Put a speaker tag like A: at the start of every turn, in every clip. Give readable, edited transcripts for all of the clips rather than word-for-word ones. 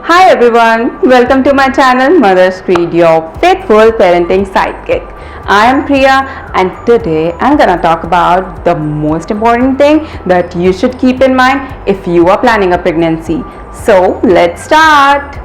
A: Hi everyone, welcome to my channel Mother's Creed, your faithful parenting sidekick. I am Priya and today I'm gonna talk about the most important thing that you should keep in mind if you are planning a pregnancy. So let's start.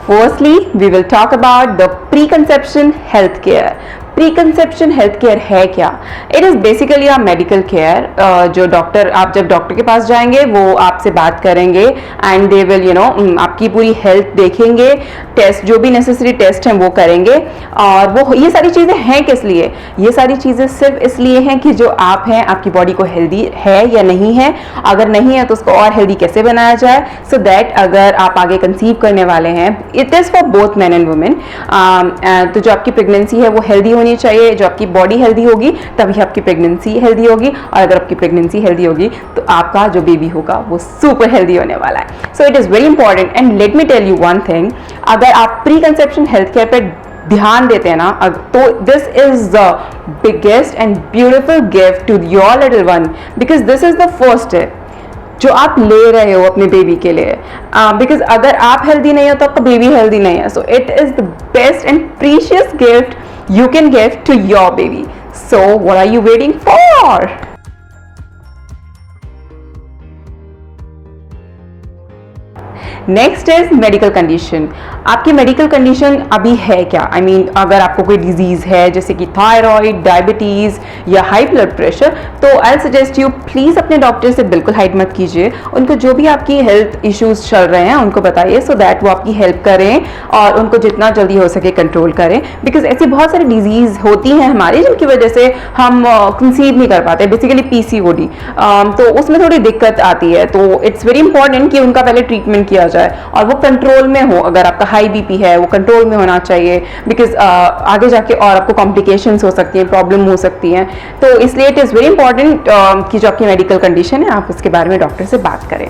A: Firstly, we will talk about the preconception healthcare. Preconception health care है क्या? It is basically a medical care जो doctor, आप जब doctor के पास जाएंगे वो आपसे बात करेंगे एंड दे विल आपकी पूरी हेल्थ देखेंगे, टेस्ट जो भी नेसेसरी टेस्ट हैं वो करेंगे। और वो ये सारी चीज़ें हैं किस लिए? ये सारी चीज़ें सिर्फ इसलिए हैं कि जो आप हैं आपकी बॉडी को हेल्दी है या नहीं है, अगर नहीं है तो उसको और हेल्दी कैसे बनाया जाए, सो दैट अगर आप आगे कंसीव करने वाले हैं, it is for both man and women. तो जो आपकी प्रेगनेंसी है वो हेल्दी होनी चाहिए, जो आपकी बॉडी हेल्दी होगी तभी आपकी प्रेगनेंसी हेल्दी होगी, और अगर आपकी प्रेगनेंसी हेल्दी होगी तो आपका जो बेबी होगा वो सुपर हेल्दी होने वाला है। So it is very important and let me tell you one thing, अगर आप प्री कंसेप्शन हेल्थ केयर पर ध्यान देते हैं ना, तो this is the biggest and beautiful gift to your little one, because this is the first step जो आप ले रहे हो अपने बेबी के लिए। बिकॉज अगर आप हेल्दी नहीं हो तो आपका बेबी हेल्दी नहीं है। So it is the best and precious gift you can give to your baby. So what are you waiting for? Next is medical condition. आपकी मेडिकल कंडीशन अभी है क्या? आई मीन अगर आपको कोई डिजीज़ है जैसे कि थायराइड, डायबिटीज़ या हाई ब्लड प्रेशर, तो आई सजेस्ट यू प्लीज़ अपने डॉक्टर से बिल्कुल हाइड मत कीजिए। उनको जो भी आपकी हेल्थ इश्यूज चल रहे हैं उनको बताइए, सो दैट वो आपकी हेल्प करें और उनको जितना जल्दी हो सके कंट्रोल करें। बिकॉज ऐसी बहुत सारी डिजीज़ होती हैं हमारी जिनकी वजह से हम कंसीव नहीं कर पाते, बेसिकली PCOD, तो उसमें थोड़ी दिक्कत आती है। तो इट्स वेरी इंपॉर्टेंट कि उनका पहले ट्रीटमेंट किया जाए और वो कंट्रोल में हो। अगर आपका हाई बीपी है वो कंट्रोल में होना चाहिए, बिकॉज आगे जाके और आपको कॉम्प्लिकेशंस हो सकती हैं, प्रॉब्लम हो सकती हैं। तो इसलिए इट इज़ वेरी इंपॉर्टेंट कि जो आपकी मेडिकल कंडीशन है आप उसके बारे में डॉक्टर से बात करें।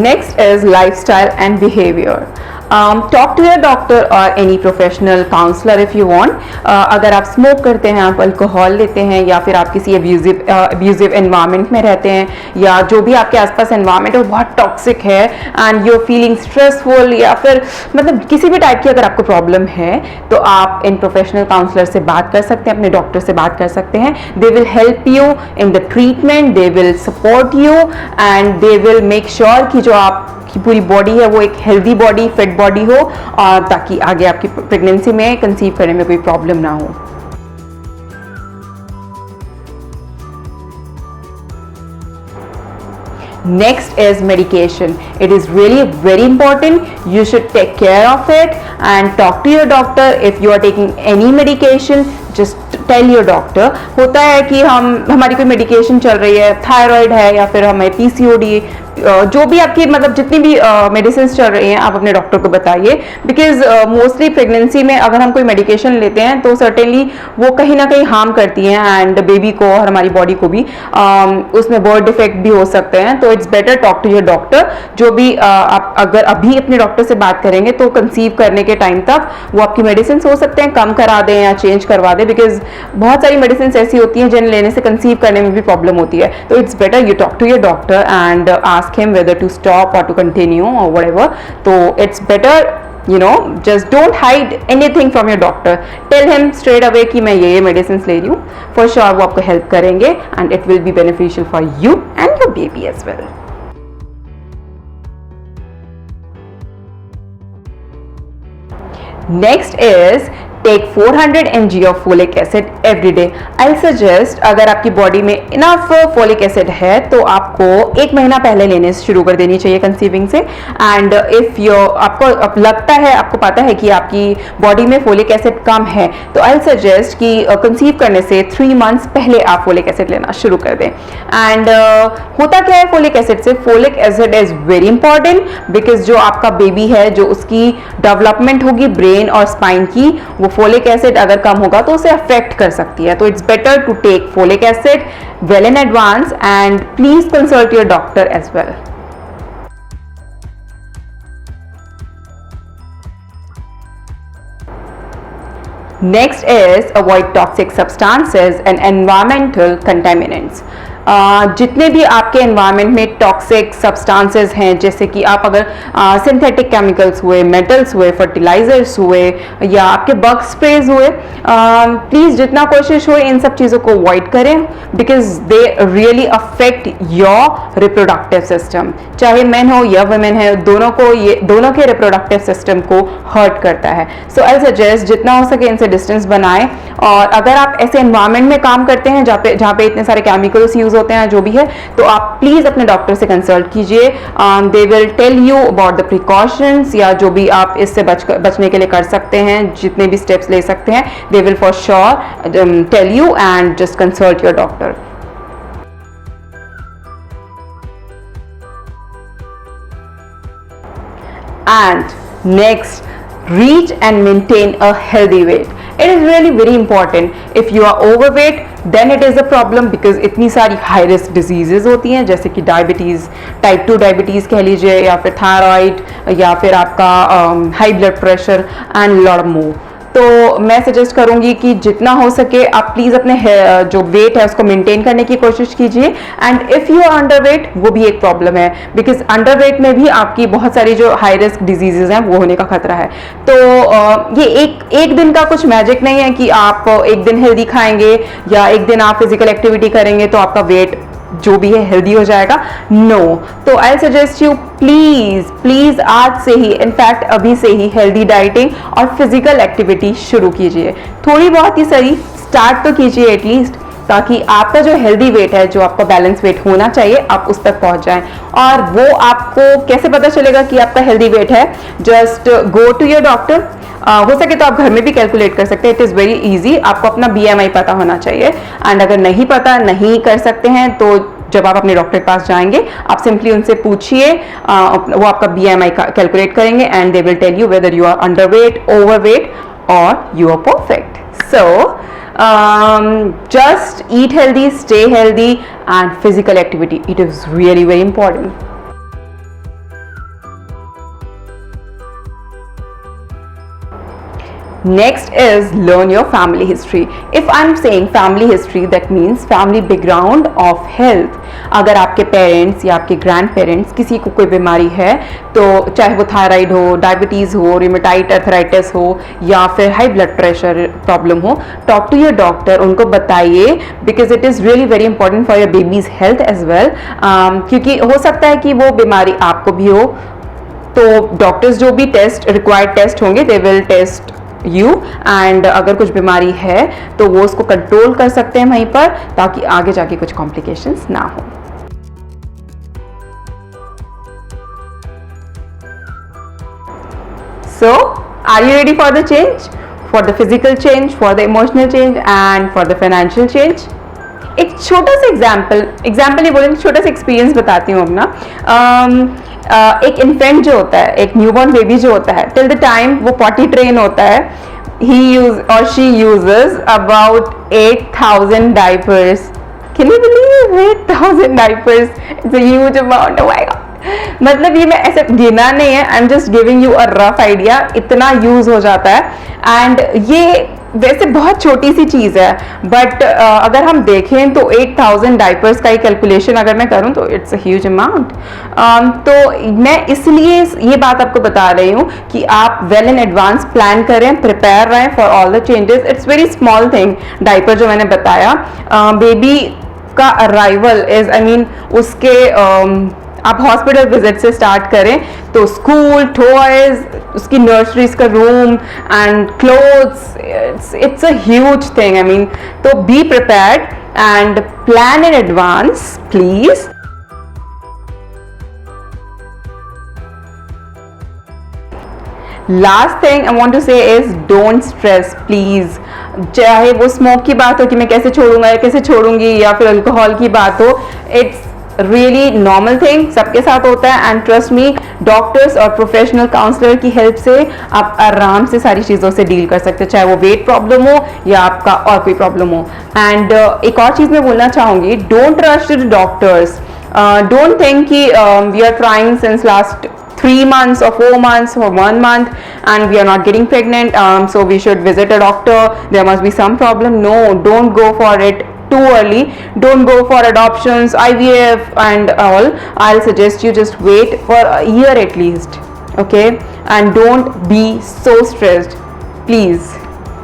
A: Next is lifestyle and behavior. Talk to your doctor or any professional counselor if you want. अगर आप स्मोक करते हैं, आप अल्कोहल लेते हैं, या फिर आप किसी अब्यूजिव एनवायरनमेंट में रहते हैं, या जो भी आपके आसपास एनवायरनमेंट है वो बहुत टॉक्सिक है and you are feeling stressful, या फिर मतलब किसी भी टाइप की अगर आपको प्रॉब्लम है तो आप इन प्रोफेशनल काउंसलर से बात कर सकते हैं, अपने डॉक्टर से बात कर सकते हैं। They will help you in the treatment, they will support you and they will make sure कि जो आपकी पूरी बॉडी है वो एक हेल्दी बॉडी, फिट बॉडी हो, और ताकि आगे आपकी प्रेगनेंसी में कंसीव करने में कोई प्रॉब्लम ना हो। Next is medication. It is really very important. You should take care of it and talk to your doctor. If you are taking any medication, just tell your doctor. होता है कि हमारी कोई मेडिकेशन चल रही है, थायराइड है या फिर हमें PCOD, जो भी आपकी मतलब जितनी भी मेडिसिन चल रही हैं आप अपने डॉक्टर को बताइए। बिकॉज मोस्टली प्रेगनेंसी में अगर हम कोई मेडिकेशन लेते हैं तो सर्टेनली वो कहीं ना कहीं हार्म करती हैं एंड बेबी को और हमारी बॉडी को भी उसमें बर्थ डिफेक्ट भी हो सकते हैं। तो it's better talk to your doctor. जो भी आप अगर अभी अपने डॉक्टर से बात करेंगे तो कंसीव करने के टाइम तक वो आपकी मेडिसिन हो सकते हैं कम करा दें या चेंज करवा दें, बिकॉज बहुत सारी मेडिसिन ऐसी होती हैं जिन्हें लेने से कंसीव करने में भी प्रॉब्लम होती है। तो it's better you talk to your doctor and ask him whether to stop or to continue or whatever. So it's better, just don't hide anything from your doctor. Tell him straight away कि मैं ये medicines ले रही हूँ, for sure वो आपको help करेंगे and it will be beneficial for you and your baby as well. Next is take 400 mg of folic acid every day. I'll suggest अगर आपकी बॉडी में इनफ फोलिक एसिड है तो आपको 1 महीना पहले लेने से शुरू कर देनी चाहिए कंसीविंग से। एंड इफ आपको लगता है, आपको पता है कि आपकी बॉडी में फोलिक एसिड कम है, तो आई सजेस्ट कि कंसीव करने से 3 मंथ्स पहले आप फोलिक एसिड लेना शुरू कर दें। एंड होता क्या है फोलिक एसिड से? Folic acid is very important because जो आपका बेबी है, जो उसकी डेवलपमेंट होगी ब्रेन और स्पाइन की, वो फोलिक एसिड अगर कम होगा तो उसे अफेक्ट कर सकती है। तो it's better to take folic acid well in advance and please consult your doctor as well. Next is avoid toxic substances and environmental contaminants. जितने भी आपके एनवायरनमेंट में टॉक्सिक सब्सटेंसेस हैं, जैसे कि आप अगर सिंथेटिक केमिकल्स हुए, मेटल्स हुए, फर्टिलाइजर्स हुए या आपके बग स्प्रेज हुए, प्लीज़ जितना कोशिश हो इन सब चीज़ों को अवॉइड करें, because they really affect your reproductive system. चाहे मेन हो या वुमेन है, दोनों के रिप्रोडक्टिव सिस्टम को हर्ट करता है. सो आई सजेस्ट जितना हो सके इनसे डिस्टेंस बनाएं. और अगर आप ऐसे एनवायरनमेंट में काम करते हैं जहाँ पे इतने सारे केमिकल्स यूज होते हैं, जो भी है, तो आप प्लीज अपने डॉक्टर से कंसल्ट कीजिए. They will tell you about the precautions, या जो भी आप इससे बचने के लिए कर सकते हैं, जितने भी स्टेप्स ले सकते हैं, they will for sure tell you, and just consult your doctor. And next, reach and maintain a healthy weight. It is really very important. If you are overweight, then it is a problem, because इतनी सारी high risk diseases होती हैं, जैसे कि diabetes, type 2 diabetes कह लीजिए, या फिर थायराइड, या फिर आपका high blood pressure and lot more. तो मैं सजेस्ट करूंगी कि जितना हो सके आप प्लीज़ अपने जो वेट है उसको मेंटेन करने की कोशिश कीजिए. And if you are underweight, वो भी एक प्रॉब्लम है, बिकॉज अंडर वेट में भी आपकी बहुत सारी जो हाई रिस्क डिजीजेज हैं वो होने का खतरा है. तो ये एक दिन का कुछ मैजिक नहीं है कि आप एक दिन हेल्दी खाएंगे या एक दिन आप फिजिकल एक्टिविटी करेंगे तो आपका वेट जो भी है हेल्दी हो जाएगा. नो. तो आई सजेस्ट यू प्लीज आज से ही, इनफैक्ट अभी से ही हेल्दी डाइटिंग और फिजिकल एक्टिविटी शुरू कीजिए. थोड़ी बहुत ही सही स्टार्ट तो कीजिए एटलीस्ट, ताकि आपका जो हेल्दी वेट है, जो आपका बैलेंस वेट होना चाहिए, आप उस तक पहुंच जाएं. और वो आपको कैसे पता चलेगा कि आपका हेल्दी वेट है? Just go to your doctor. हो सके तो आप घर में भी कैलकुलेट कर सकते हैं. It is very easy. आपको अपना BMI पता होना चाहिए. एंड अगर नहीं कर सकते हैं, तो जब आप अपने डॉक्टर के पास जाएंगे, आप सिंपली उनसे पूछिए, वो आपका BMI कैलकुलेट करेंगे, and they will tell you whether you are underweight, overweight, और you are perfect. So just eat healthy, stay healthy, and physical activity, it is really very important. Next is learn your family history. If I'm saying family history, that means family background of health. अगर आपके parents या आपके grand parents किसी को कोई बीमारी है, तो चाहे वो थायराइड हो, डायबिटीज़ हो, रिमेटाइड अर्थराइटिस हो, या फिर हाई ब्लड प्रेशर प्रॉब्लम हो, टॉक टू योर डॉक्टर. उनको बताइए, because it is really very important for your baby's health as well. क्योंकि हो सकता है कि वो बीमारी आपको भी हो, तो डॉक्टर्स जो भी रिक्वायर्ड टेस्ट होंगे, they will test you. And अगर कुछ बीमारी है तो वो उसको कंट्रोल कर सकते हैं वहीं पर, ताकि आगे जाके कुछ कॉम्प्लिकेशंस ना हो. So, are you ready for the change? For the physical change, for the emotional change, and for the financial change? एक छोटा सा एग्जाम्पल ही बोलेंगे, छोटा सा एक्सपीरियंस बताती हूँ अपना. एक इन्फेंट जो होता है, एक न्यूबॉर्न बेबी जो होता है, टिल द टाइम वो पॉटी ट्रेन होता है, she uses about 8,000 diapers. Can you believe 8,000 diapers? It's a huge amount. Oh my God. मतलब ये मैं ऐसे गिना नहीं है, I am just giving you a rough idea. इतना यूज हो जाता है. एंड ये वैसे बहुत छोटी सी चीज़ है, बट अगर हम देखें तो 8,000 डाइपर्स का ही कैलकुलेशन अगर मैं करूं तो इट्स अ ह्यूज अमाउंट. तो मैं इसलिए ये बात आपको बता रही हूँ कि आप वेल इन एडवांस प्लान करें, प्रिपेयर रहें for all the changes. It's very small thing. Diaper जो मैंने बताया, बेबी का अराइवल इज उसके आप हॉस्पिटल विजिट से स्टार्ट करें, तो स्कूल, टॉयज, उसकी नर्सरीज का room and clothes, it's a huge thing. तो be prepared and plan in advance please. Last thing I want to say is don't stress please. चाहे वो स्मोक की बात हो कि मैं कैसे छोड़ूंगा या कैसे छोड़ूंगी, या फिर अल्कोहल की बात हो, इट्स रियली नॉर्मल थिंग, सबके साथ होता है. एंड ट्रस्ट मी, डॉक्टर्स और प्रोफेशनल काउंसलर की हेल्प से आप आराम से सारी चीज़ों से डील कर सकते हो, चाहे वो वेट प्रॉब्लम हो या आपका और कोई प्रॉब्लम हो. एंड एक और चीज़ मैं बोलना चाहूँगी, don't rush to the doctors. Don't think कि we are trying since last 3 months or 4 months or 1 month and we are not getting pregnant, so we should visit a doctor, there must be some problem. No, don't go for it too early. Don't go for adoptions, IVF and all. I'll suggest you just wait for a year at least, okay? And don't be so stressed. Please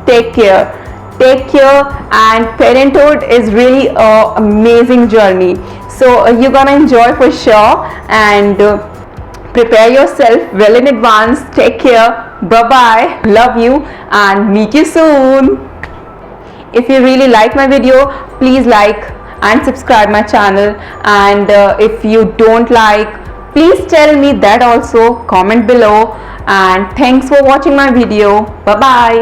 A: take care. Take care, and parenthood is really an amazing journey. So you're gonna enjoy for sure, and prepare yourself well in advance. Take care. Bye bye. Love you and meet you soon. If you really like my video, please like and subscribe my channel, and if you don't like, please tell me that also. Comment below, and thanks for watching my video. Bye bye.